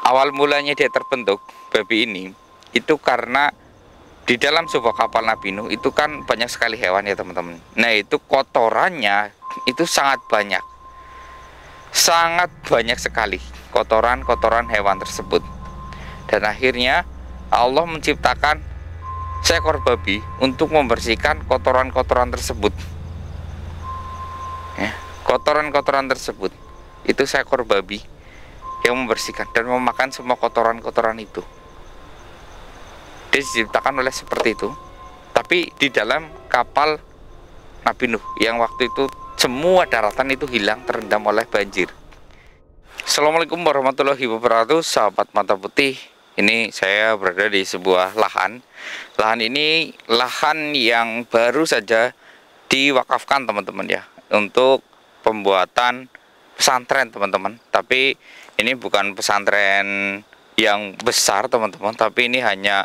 Awal mulanya dia terbentuk babi ini itu karena di dalam sebuah kapal Nabi Nuh itu kan banyak sekali hewan ya teman-teman. Nah itu kotorannya itu sangat banyak sekali kotoran hewan tersebut. Dan akhirnya Allah menciptakan seekor babi untuk membersihkan kotoran-kotoran tersebut. Ya, kotoran-kotoran tersebut itu seekor babi yang membersihkan dan memakan semua kotoran-kotoran itu. Dia diciptakan oleh seperti itu, tapi di dalam kapal Nabi Nuh yang waktu itu semua daratan itu hilang terendam oleh banjir. Assalamualaikum warahmatullahi wabarakatuh, sahabat mata putih. Ini saya berada di sebuah lahan. Lahan ini lahan yang baru saja diwakafkan teman-teman ya, untuk pembuatan pesantren teman-teman. Tapi ini bukan pesantren yang besar teman-teman, tapi ini hanya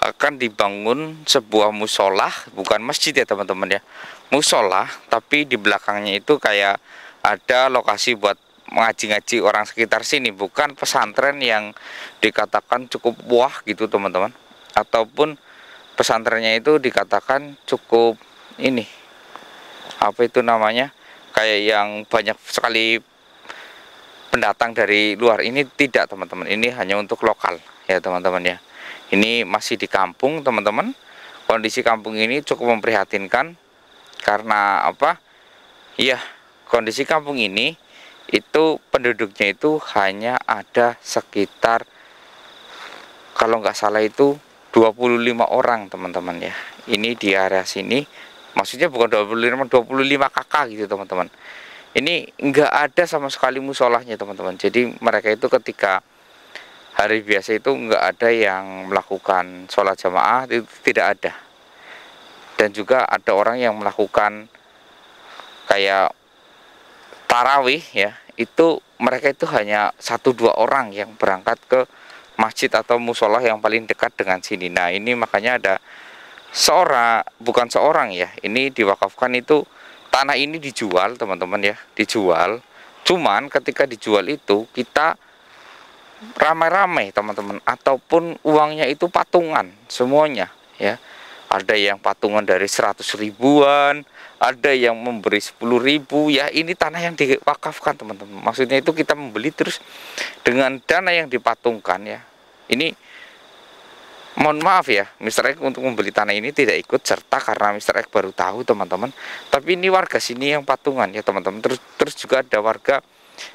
akan dibangun sebuah musola, bukan masjid ya teman-teman ya, musola, tapi di belakangnya itu kayak ada lokasi buat ngaji-ngaji orang sekitar sini, bukan pesantren yang dikatakan cukup wah gitu teman-teman, ataupun pesantrennya itu dikatakan cukup ini, apa itu namanya, kayak yang banyak sekali pendatang dari luar. Ini tidak teman-teman, ini hanya untuk lokal ya teman-teman ya. Ini masih di kampung teman-teman. Kondisi kampung ini cukup memprihatinkan karena apa ya, kondisi kampung ini itu penduduknya itu hanya ada sekitar, kalau nggak salah itu 25 orang teman-teman ya. Ini di area sini, maksudnya bukan 25 kakak gitu teman-teman. Ini nggak ada sama sekali musolahnya teman-teman. Jadi mereka itu ketika hari biasa itu nggak ada yang melakukan sholat jamaah, itu tidak ada. Dan juga ada orang yang melakukan kayak tarawih ya, itu mereka itu hanya 1-2 orang yang berangkat ke masjid atau musolah yang paling dekat dengan sini. Nah ini makanya ada bukan seorang ya, ini diwakafkan itu. Tanah ini dijual teman-teman ya, dijual. Cuman ketika dijual itu kita ramai-ramai teman-teman, ataupun uangnya itu patungan semuanya ya. Ada yang patungan dari 100 ribuan, ada yang memberi 10 ribu ya. Ini tanah yang diwakafkan teman-teman. Maksudnya itu kita membeli terus dengan dana yang dipatungkan ya. Ini mohon maaf ya, Mr. X untuk membeli tanah ini tidak ikut serta karena Mr. X baru tahu teman-teman. Tapi ini warga sini yang patungan ya teman-teman. Terus juga ada warga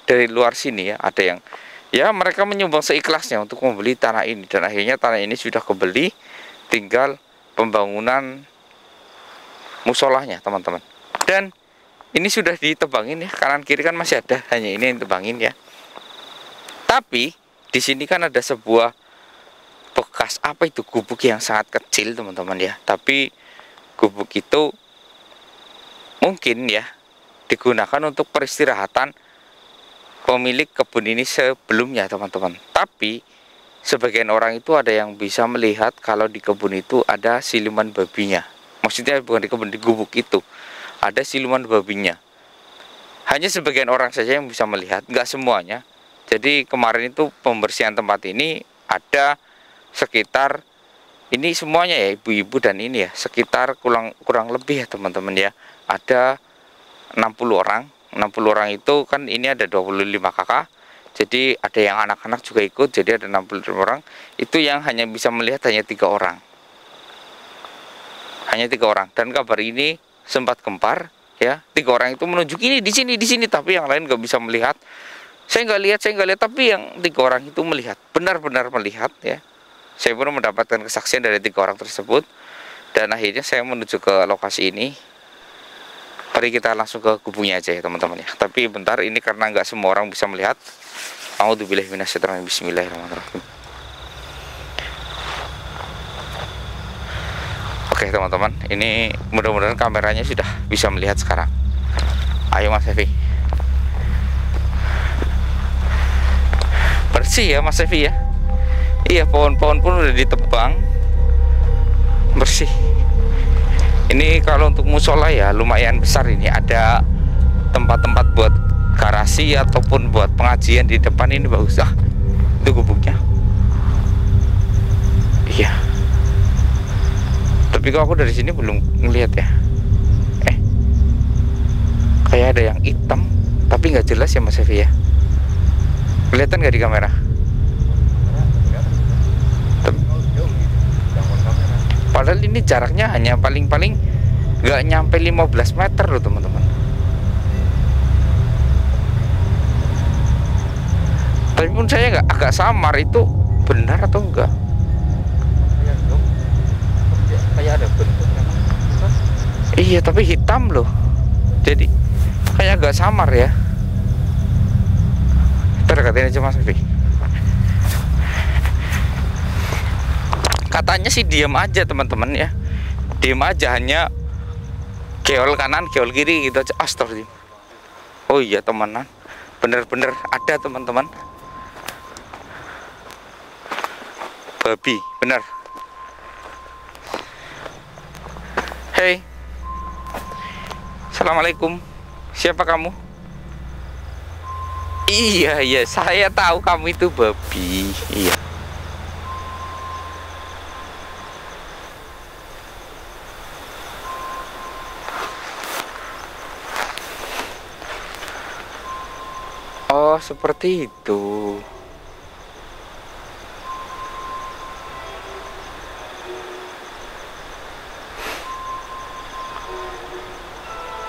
dari luar sini ya, ada yang ya mereka menyumbang seikhlasnya untuk membeli tanah ini. Dan akhirnya tanah ini sudah kebeli, tinggal pembangunan musolahnya teman-teman. Dan ini sudah ditebangin ya, kanan kiri kan masih ada, hanya ini yang ditebangin ya. Tapi di sini kan ada sebuah bekas apa itu, gubuk yang sangat kecil teman-teman ya. Tapi gubuk itu mungkin ya digunakan untuk peristirahatan pemilik kebun ini sebelumnya teman-teman. Tapi sebagian orang itu ada yang bisa melihat kalau di kebun itu ada siluman babinya. Maksudnya bukan di kebun, di gubuk itu ada siluman babinya. Hanya sebagian orang saja yang bisa melihat, nggak semuanya. Jadi kemarin itu pembersihan tempat ini ada sekitar, ini semuanya ya ibu-ibu dan ini ya, sekitar kurang lebih ya teman-teman ya, ada 60 orang. 60 orang itu kan ini ada 25 kakak, jadi ada yang anak-anak juga ikut, jadi ada 65 orang. Itu yang hanya bisa melihat hanya 3 orang, hanya 3 orang. Dan kabar ini sempat gempar ya, 3 orang itu menunjuk ini di sini, tapi yang lain nggak bisa melihat. Saya nggak lihat, tapi yang 3 orang itu melihat, benar-benar melihat ya. Saya pun mendapatkan kesaksian dari 3 orang tersebut. Dan akhirnya saya menuju ke lokasi ini. Mari kita langsung ke gubuknya aja ya teman-teman ya. Tapi bentar, ini karena nggak semua orang bisa melihat. A'udzubillahi minasyaitonir rajim. Bismillahirrahmanirrahim. Oke teman-teman, ini mudah-mudahan kameranya sudah bisa melihat sekarang. Ayo Mas Evi. Bersih ya Mas Evi ya. Iya, pohon-pohon pun udah ditebang, bersih. Ini kalau untuk musola ya lumayan besar, ini ada tempat-tempat buat garasi ataupun buat pengajian di depan, ini bagus. Itu gubuknya. Tapi kok aku dari sini belum ngelihat ya. Kayak ada yang hitam, tapi nggak jelas ya Mas Evi ya. Kelihatan nggak di kamera? Padahal ini jaraknya hanya paling-paling nggak nyampe 15 meter loh teman-teman. Tapi pun saya nggak agak samar, itu benar atau enggak? Kayak ada bentuk memang. Iya, tapi hitam loh. Jadi kayak agak samar ya. Kita deketin aja Mas Evi. Katanya sih diam aja teman-teman ya. Diam aja, hanya geol kanan, geol kiri gitu aja. Astagfirullah. Oh iya teman-teman, bener-bener ada teman-teman. Babi, bener. Hei, assalamualaikum. Siapa kamu? Iya, saya tahu kamu itu babi. Iya. Oh, seperti itu.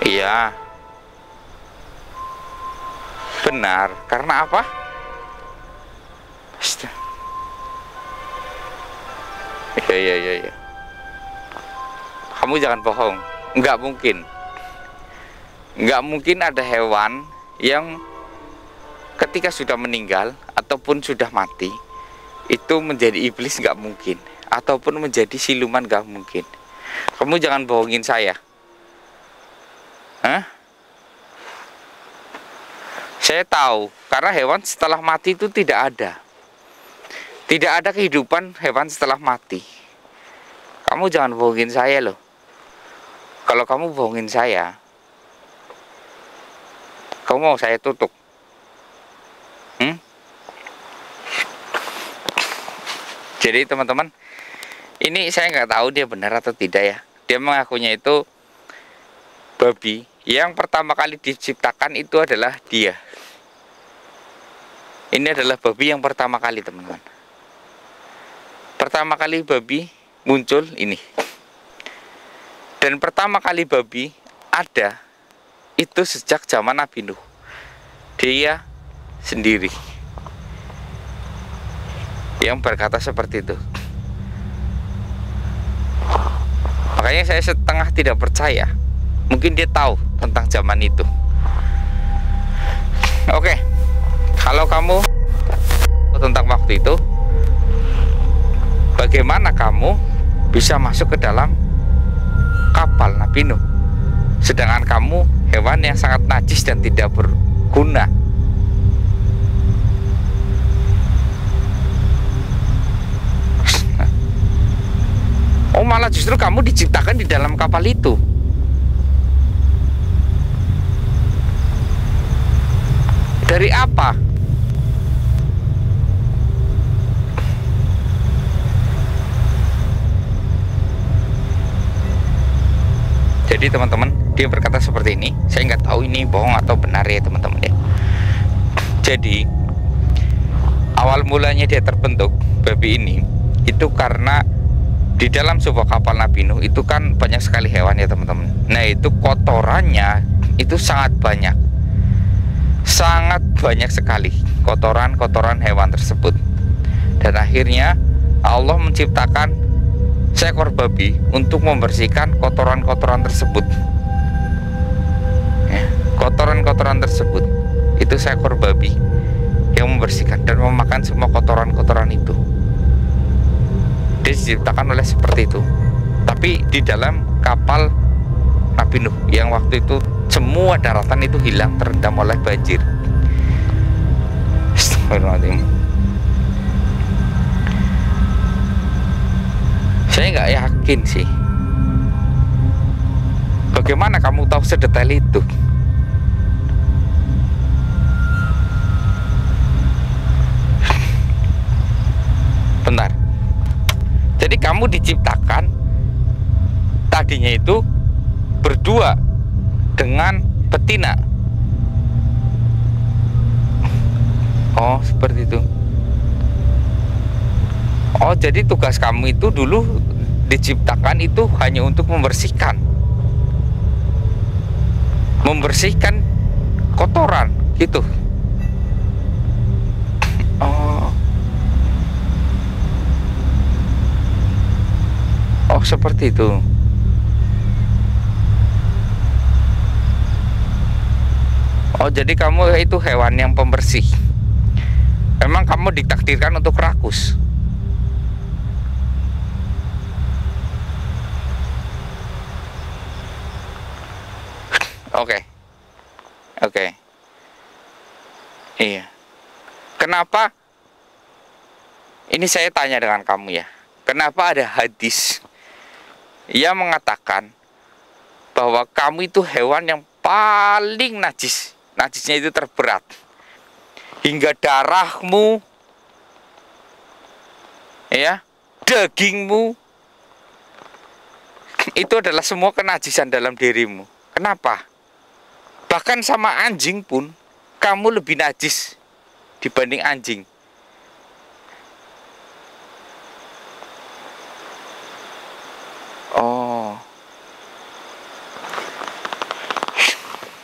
Iya. Benar. Karena apa? Iya. Kamu jangan bohong. Nggak mungkin. Nggak mungkin ada hewan yang ketika sudah meninggal ataupun sudah mati itu menjadi iblis, nggak mungkin. Ataupun menjadi siluman, nggak mungkin. Kamu jangan bohongin saya. Hah? Saya tahu, karena hewan setelah mati itu tidak ada. Tidak ada kehidupan hewan setelah mati. Kamu jangan bohongin saya loh. Kalau kamu bohongin saya, kamu mau saya tutup? Jadi teman-teman, ini saya nggak tahu dia benar atau tidak ya. Dia mengakunya itu babi yang pertama kali diciptakan itu adalah dia. Ini adalah babi yang pertama kali teman-teman. Pertama kali babi muncul ini. Dan pertama kali babi ada itu sejak zaman Nabi Nuh. Dia sendiri yang berkata seperti itu. Makanya saya setengah tidak percaya. Mungkin dia tahu tentang zaman itu. Oke, kalau kamu tahu tentang waktu itu, bagaimana kamu bisa masuk ke dalam kapal Nabi Nuh, sedangkan kamu hewan yang sangat najis dan tidak berguna? Oh, malah justru kamu diciptakan di dalam kapal itu. Dari apa? Jadi teman-teman, dia berkata seperti ini. Saya nggak tahu ini bohong atau benar ya teman-teman ya. Jadi awal mulanya dia terbentuk babi ini itu karena di dalam sebuah kapal Nabi Nuh itu kan banyak sekali hewan ya teman-teman. Nah itu kotorannya itu sangat banyak sekali kotoran hewan tersebut. Dan akhirnya Allah menciptakan seekor babi untuk membersihkan kotoran-kotoran tersebut ya, kotoran-kotoran tersebut. Itu seekor babi yang membersihkan dan memakan semua kotoran-kotoran itu. Dia diciptakan oleh seperti itu, tapi di dalam kapal Nabi Nuh yang waktu itu semua daratan itu hilang, terendam oleh banjir. Astagfirullahaladzim. Saya nggak yakin sih. Bagaimana kamu tahu sedetail itu? Bentar. Jadi kamu diciptakan tadinya itu berdua dengan betina. Oh, seperti itu. Oh, jadi tugas kamu itu dulu diciptakan itu hanya untuk membersihkan kotoran gitu. Oh. Oh, seperti itu. Oh, jadi kamu itu hewan yang pembersih. Memang kamu ditakdirkan untuk rakus. Oke. Oke. Iya. Kenapa? Ini saya tanya dengan kamu ya. Kenapa ada hadis yang mengatakan bahwa kamu itu hewan yang paling najis. Najisnya itu terberat. Hingga darahmu, ya, dagingmu, itu adalah semua kenajisan dalam dirimu. Kenapa? Bahkan sama anjing pun kamu lebih najis dibanding anjing. Oh.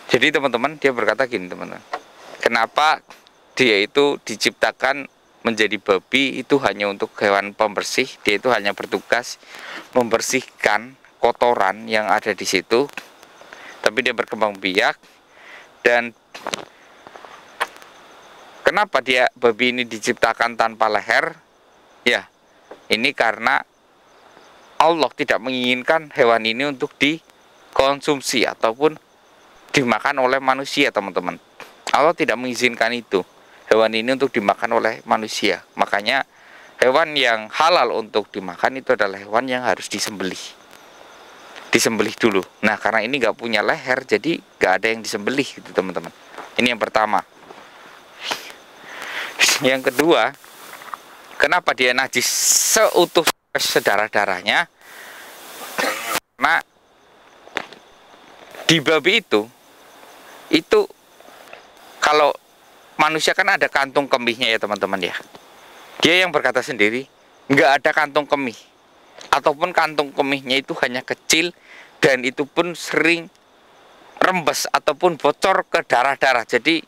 Jadi teman-teman, dia berkata gini teman-teman. Kenapa dia itu diciptakan menjadi babi itu hanya untuk hewan pembersih. Dia itu hanya bertugas membersihkan kotoran yang ada di situ. Tapi dia berkembang biak. Dan kenapa dia babi ini diciptakan tanpa leher? Ya, ini karena Allah tidak menginginkan hewan ini untuk dikonsumsi ataupun dimakan oleh manusia, teman-teman. Allah tidak mengizinkan itu, hewan ini untuk dimakan oleh manusia. Makanya hewan yang halal untuk dimakan itu adalah hewan yang harus disembelih dulu. Nah, karena ini nggak punya leher, jadi nggak ada yang disembelih gitu, teman-teman. Ini yang pertama. Yang kedua, kenapa dia najis seutuh sedarah-darahnya? Karena di babi itu kalau manusia kan ada kantung kemihnya ya teman-teman ya. Dia yang berkata sendiri, nggak ada kantung kemih. Ataupun kantung kemihnya itu hanya kecil dan itu pun sering rembes ataupun bocor ke darah-darah. Jadi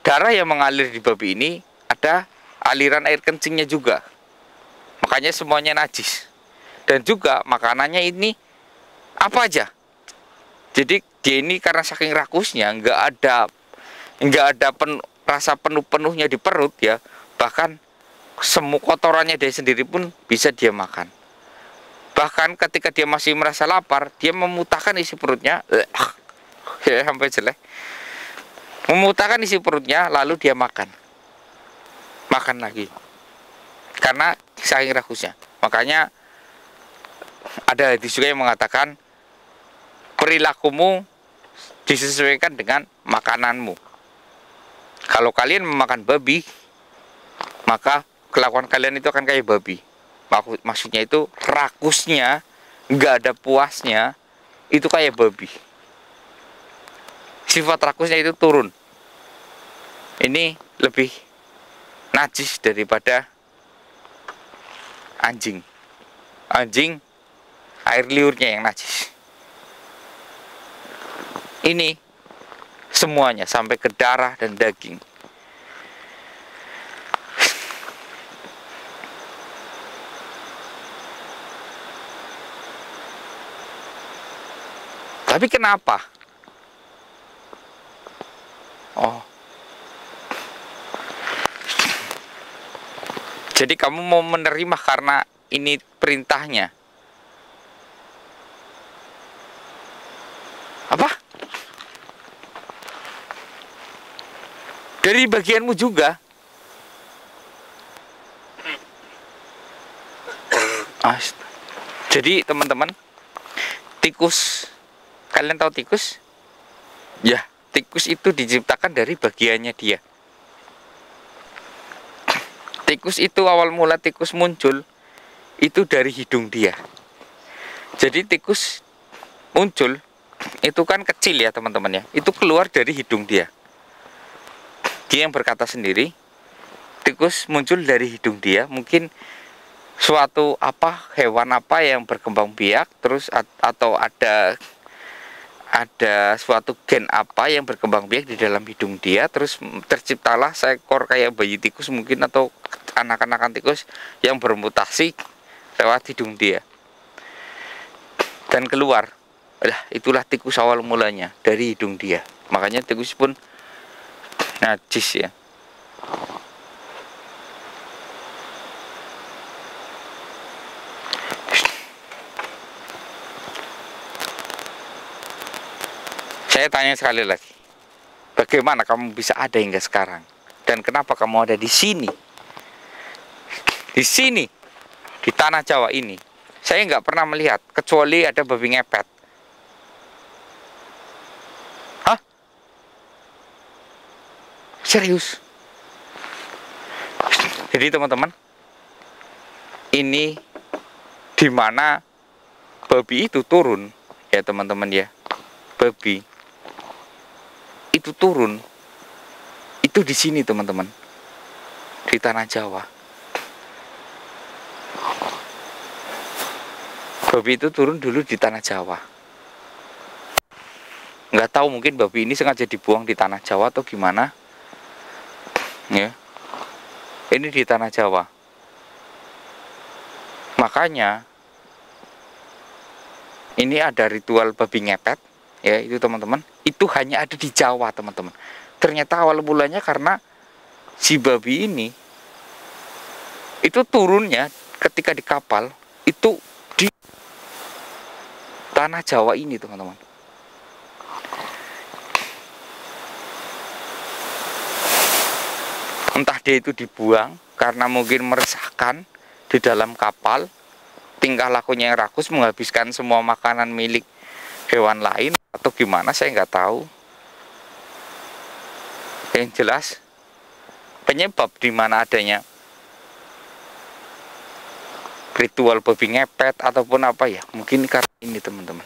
darah yang mengalir di babi ini ada aliran air kencingnya juga. Makanya semuanya najis. Dan juga makanannya ini apa aja. Jadi dia ini karena saking rakusnya nggak ada rasa penuh-penuhnya di perut ya. Bahkan semua kotorannya dia sendiri pun bisa dia makan. Bahkan ketika dia masih merasa lapar, dia memutahkan isi perutnya, ya sampai jelek. Memutahkan isi perutnya, lalu dia makan lagi. Karena saking rakusnya. Makanya ada hadis juga yang mengatakan perilakumu disesuaikan dengan makananmu. Kalau kalian memakan babi, maka kelakuan kalian itu akan kayak babi. Maksudnya itu rakusnya, nggak ada puasnya, itu kayak babi. Sifat rakusnya itu turun. Ini lebih najis daripada anjing. Anjing, air liurnya yang najis. Ini semuanya sampai ke darah dan daging. Tapi kenapa? Oh. Jadi kamu mau menerima karena ini perintahnya. Apa? Dari bagianmu juga. Jadi teman-teman, tikus, kalian tahu tikus? Ya, tikus itu diciptakan dari bagiannya dia. Tikus itu awal mula tikus muncul itu dari hidung dia. Jadi tikus muncul itu kan kecil ya teman-teman ya, itu keluar dari hidung dia. Dia yang berkata sendiri, tikus muncul dari hidung dia, mungkin suatu apa, hewan apa yang berkembang biak, terus atau ada suatu gen apa yang berkembang biak di dalam hidung dia, terus terciptalah seekor kayak bayi tikus mungkin, atau anak-anakan tikus yang bermutasi lewat hidung dia dan keluar. Lah, itulah tikus awal mulanya dari hidung dia. Makanya tikus pun najis ya. Saya tanya sekali lagi, bagaimana kamu bisa ada hingga sekarang? Dan kenapa kamu ada di sini? Di sini, di tanah Jawa ini, saya nggak pernah melihat, kecuali ada babi ngepet. Hah? Serius? Jadi teman-teman, ini di mana babi itu turun, ya teman-teman ya. Babi itu turun, itu di sini teman-teman, di tanah Jawa. Babi itu turun dulu di tanah Jawa. Nggak tahu, mungkin babi ini sengaja dibuang di tanah Jawa atau gimana. Ya, ini di tanah Jawa. Makanya ini ada ritual babi ngepet. Ya itu teman-teman, itu hanya ada di Jawa teman-teman. Ternyata awal mulanya karena si babi ini itu turunnya ketika di kapal itu di tanah Jawa ini teman-teman. Entah dia itu dibuang karena mungkin meresahkan di dalam kapal, tingkah lakunya yang rakus, menghabiskan semua makanan milik hewan lain, atau gimana saya nggak tahu. Yang jelas penyebab di mana adanya ritual babi ngepet ataupun apa ya, mungkin karena ini teman-teman.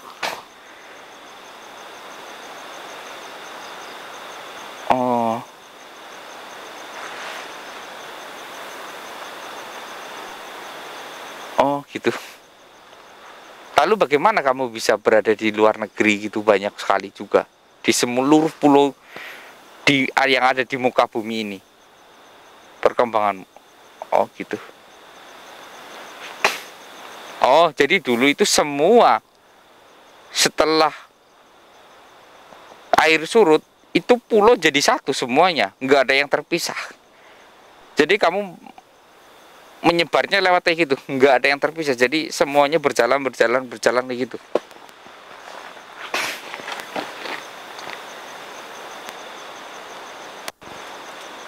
Oh gitu. Lalu bagaimana kamu bisa berada di luar negeri gitu banyak sekali juga, di seluruh pulau yang ada di muka bumi ini, perkembangan? Oh gitu. Oh, jadi dulu itu semua setelah air surut itu pulau jadi satu semuanya, nggak ada yang terpisah. Jadi kamu menyebarnya lewat kayak gitu, nggak ada yang terpisah, jadi semuanya berjalan kayak gitu.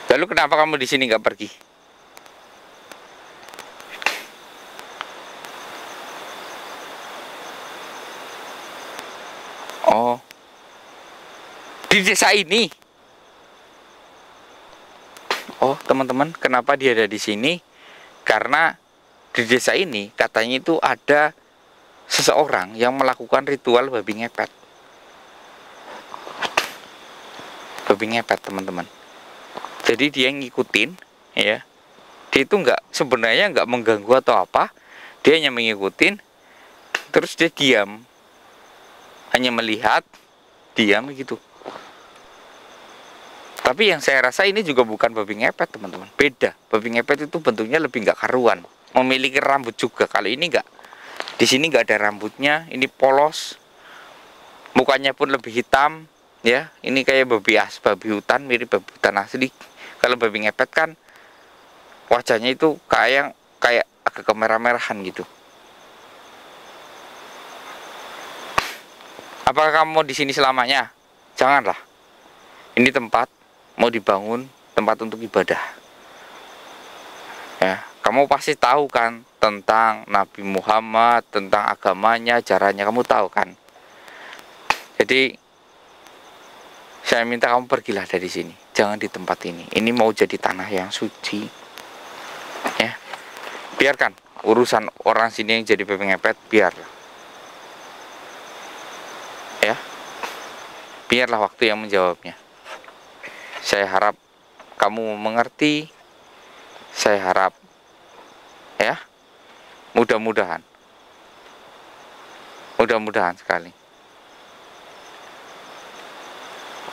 Lalu kenapa kamu di sini nggak pergi? Oh, di desa ini. Oh teman-teman, kenapa dia ada di sini? Karena di desa ini katanya itu ada seseorang yang melakukan ritual babi ngepet. Babi ngepet teman-teman. Jadi dia ngikutin, ya. Dia itu sebenarnya nggak mengganggu atau apa. Dia hanya mengikutin, terus dia diam, hanya melihat, diam gitu. Tapi yang saya rasa ini juga bukan babi ngepet teman-teman, beda. Babi ngepet itu bentuknya lebih nggak karuan, memiliki rambut juga. Kalau ini nggak, di sini nggak ada rambutnya, ini polos, mukanya pun lebih hitam, ya. Ini kayak babi hutan, mirip babi hutan asli. Kalau babi ngepet kan wajahnya itu kayak agak kemerah-merahan gitu. Apakah kamu mau di sini selamanya? Janganlah. Ini tempat mau dibangun, tempat untuk ibadah. Ya, kamu pasti tahu kan tentang Nabi Muhammad, tentang agamanya, caranya kamu tahu kan. Jadi saya minta kamu pergilah dari sini, jangan di tempat ini. Ini mau jadi tanah yang suci. Ya, biarkan urusan orang sini yang jadi babi ngepet, biarlah. biarlah waktu yang menjawabnya. Saya harap kamu mengerti. Saya harap ya, mudah-mudahan sekali.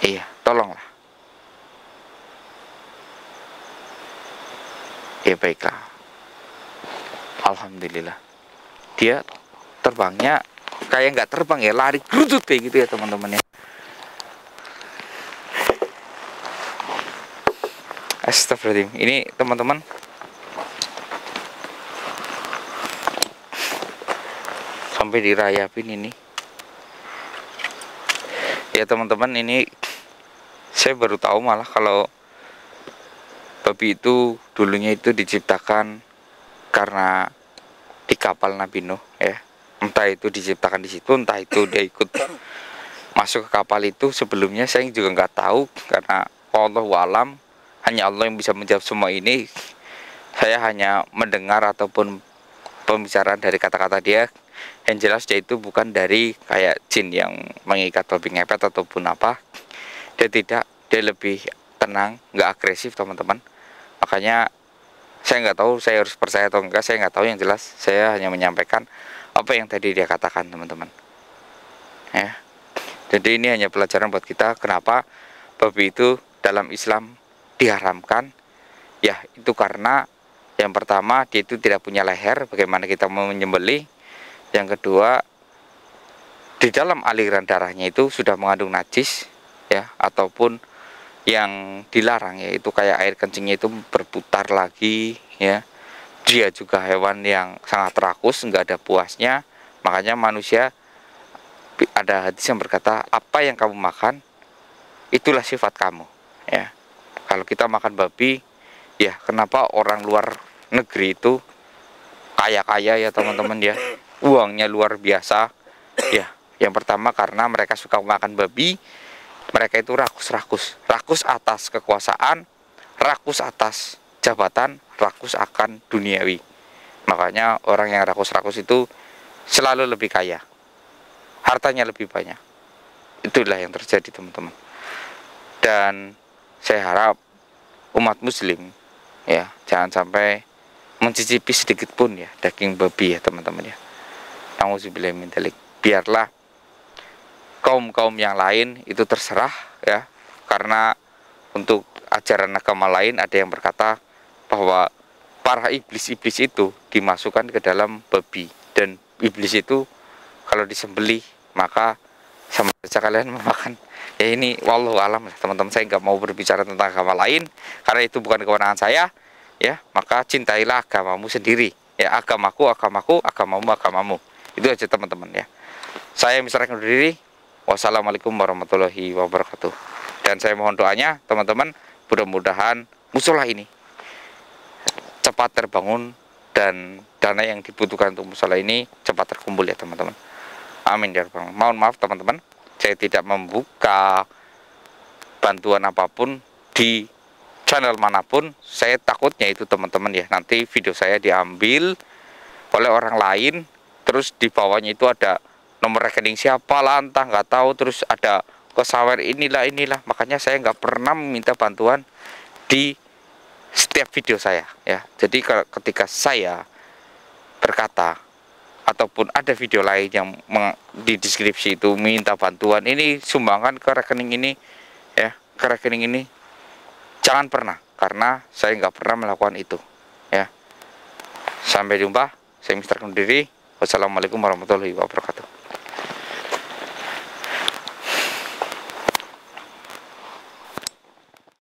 Iya, tolonglah. Ya baiklah. Alhamdulillah. Dia terbangnya kayak nggak terbang ya, lari gerudut kayak gitu ya teman-teman ya. Astagfirullahaladzim. Ini teman-teman, sampai dirayapin ini. Ya teman-teman, ini saya baru tahu malah kalau babi itu dulunya itu diciptakan karena di kapal Nabi Nuh ya. Entah itu diciptakan di situ, entah itu dia ikut masuk ke kapal itu. Sebelumnya saya juga nggak tahu, karena Allahu alam, hanya Allah yang bisa menjawab semua ini. Saya hanya mendengar ataupun pembicaraan dari kata-kata dia. Yang jelas dia itu bukan dari kayak jin yang mengikat babi ngepet ataupun apa. Dia tidak, dia lebih tenang, nggak agresif teman-teman. Makanya saya nggak tahu saya harus percaya atau enggak, saya nggak tahu. Yang jelas saya hanya menyampaikan apa yang tadi dia katakan teman-teman ya. Jadi ini hanya pelajaran buat kita, kenapa babi itu dalam Islam diharamkan ya. Itu karena yang pertama, dia itu tidak punya leher, bagaimana kita mau menyembelih. Yang kedua, di dalam aliran darahnya itu sudah mengandung najis ya, ataupun yang dilarang, yaitu kayak air kencingnya itu berputar lagi ya. Dia juga hewan yang sangat rakus, nggak ada puasnya. Makanya manusia, ada hadis yang berkata, apa yang kamu makan itulah sifat kamu ya. Kalau kita makan babi ya, kenapa orang luar negeri itu kaya-kaya ya teman-teman ya, uangnya luar biasa ya. Yang pertama karena mereka suka makan babi. Mereka itu rakus atas kekuasaan, rakus atas jabatan, rakus akan duniawi. Makanya orang yang rakus itu selalu lebih kaya, hartanya lebih banyak. Itulah yang terjadi teman-teman. Dan saya harap umat muslim ya, jangan sampai mencicipi sedikit pun ya daging babi ya teman-teman ya. Nauzubillahi min dzalik. Biarlah kaum-kaum yang lain itu terserah ya, karena untuk ajaran agama lain ada yang berkata bahwa para iblis-iblis itu dimasukkan ke dalam babi, dan iblis itu kalau disembelih maka sama saja kalian memakan. Ya ini wallahu alam ya teman-teman, saya nggak mau berbicara tentang agama lain karena itu bukan kewenangan saya ya. Maka cintailah agamamu sendiri ya, agamamu, agamamu. Itu aja teman-teman ya. Saya misalkan diri. Wassalamualaikum warahmatullahi wabarakatuh. Dan saya mohon doanya teman-teman, mudah-mudahan musola ini cepat terbangun dan dana yang dibutuhkan untuk musola ini cepat terkumpul ya teman-teman. Amin ya rabbal alamin. Mohon maaf teman-teman, saya tidak membuka bantuan apapun di channel manapun. Saya takutnya itu teman-teman ya, nanti video saya diambil oleh orang lain, terus di bawahnya itu ada nomor rekening siapa lah, entah nggak tahu, terus ada kesawer inilah. Makanya saya nggak pernah meminta bantuan di setiap video saya ya. Jadi ketika saya berkata ataupun ada video lain yang di deskripsi itu minta bantuan, ini sumbangkan ke rekening ini ya, ke rekening ini, jangan pernah, karena saya nggak pernah melakukan itu ya. Sampai jumpa, saya Mister Kundiri. Wassalamualaikum warahmatullahi wabarakatuh.